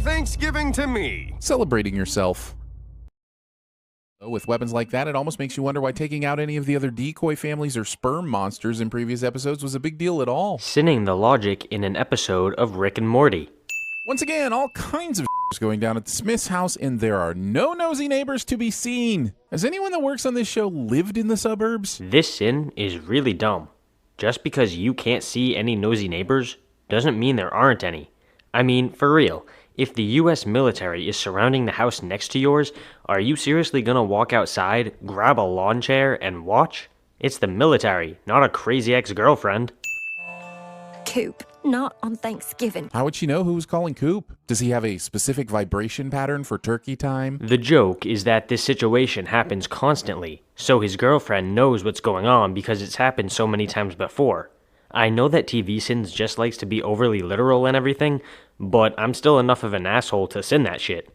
Thanksgiving to me. Celebrating yourself. With weapons like that, it almost makes you wonder why taking out any of the other decoy families or sperm monsters in previous episodes was a big deal at all. Sinning the logic in an episode of Rick and Morty. Once again, all kinds of is going down at the Smith's house, and there are no nosy neighbors to be seen. Has anyone that works on this show lived in the suburbs? This sin is really dumb. Just because you can't see any nosy neighbors doesn't mean there aren't any. I mean, for real, if the US military is surrounding the house next to yours, are you seriously gonna walk outside, grab a lawn chair, and watch? It's the military, not a crazy ex-girlfriend. Coop, not on Thanksgiving. How would she know who was calling Coop? Does he have a specific vibration pattern for turkey time? The joke is that this situation happens constantly, so his girlfriend knows what's going on because it's happened so many times before. I know that TV Sins just likes to be overly literal and everything, but I'm still enough of an asshole to sin that shit.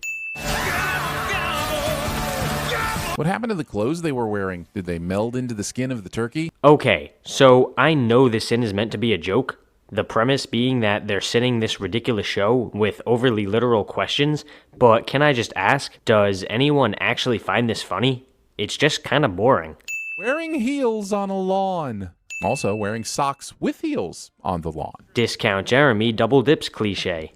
What happened to the clothes they were wearing? Did they meld into the skin of the turkey? Okay, so I know this sin is meant to be a joke. The premise being that they're sinning this ridiculous show with overly literal questions, but can I just ask, does anyone actually find this funny? It's just kind of boring. Wearing heels on a lawn. Also wearing socks with heels on the lawn. Discount Jeremy double dips cliche.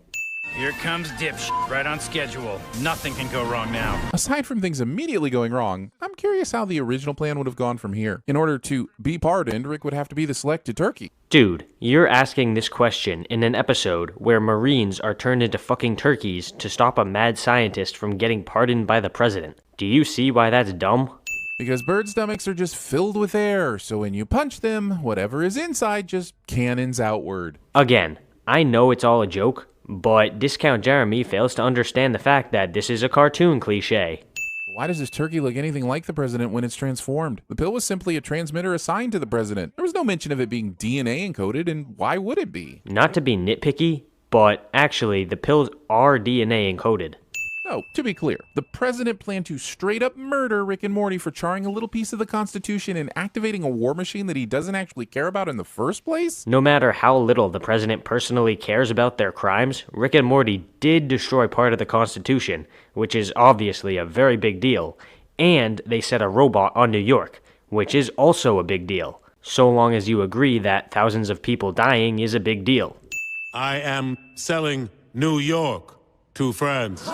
Here comes dipshit, right on schedule. Nothing can go wrong now. Aside from things immediately going wrong, I'm curious how the original plan would have gone from here. In order to be pardoned, Rick would have to be the selected turkey. Dude, you're asking this question in an episode where Marines are turned into fucking turkeys to stop a mad scientist from getting pardoned by the president. Do you see why that's dumb? Because bird stomachs are just filled with air, so when you punch them, whatever is inside just cannons outward. Again, I know it's all a joke, but Discount Jeremy fails to understand the fact that this is a cartoon cliche. Why does this turkey look anything like the president when it's transformed? The pill was simply a transmitter assigned to the president. There was no mention of it being DNA encoded, and why would it be? Not to be nitpicky, but actually the pills are DNA encoded. So, to be clear, the president planned to straight up murder Rick and Morty for charring a little piece of the Constitution and activating a war machine that he doesn't actually care about in the first place? No matter how little the president personally cares about their crimes, Rick and Morty did destroy part of the Constitution, which is obviously a very big deal, and they set a robot on New York, which is also a big deal, so long as you agree that thousands of people dying is a big deal. I am selling New York to France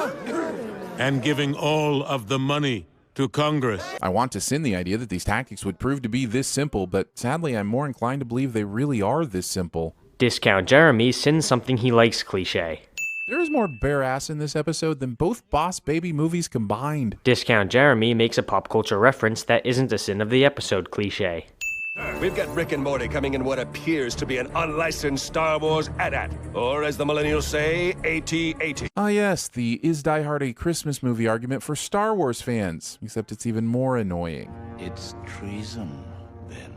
and giving all of the money to Congress. I want to sin the idea that these tactics would prove to be this simple, but sadly I'm more inclined to believe they really are this simple. Discount Jeremy sins something he likes cliche. There is more bare ass in this episode than both Boss Baby movies combined. Discount Jeremy makes a pop culture reference that isn't a sin of the episode cliche. We've got Rick and Morty coming in what appears to be an unlicensed Star Wars AT-AT, or as the millennials say, AT-AT. Ah yes, the is Die Hard a Christmas movie argument for Star Wars fans, except it's even more annoying. It's treason, then.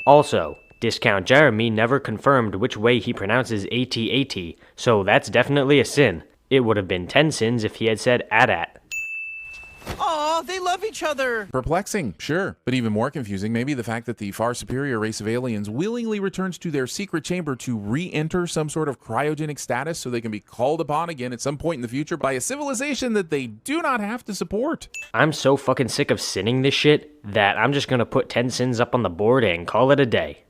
Also, Discount Jeremy never confirmed which way he pronounces AT-AT, so that's definitely a sin. It would have been 10 sins if he had said AT-AT. Aw, they love each other! Perplexing, sure, but even more confusing may be the fact that the far superior race of aliens willingly returns to their secret chamber to re-enter some sort of cryogenic status so they can be called upon again at some point in the future by a civilization that they do not have to support. I'm so fucking sick of sinning this shit that I'm just gonna put 10 sins up on the board and call it a day.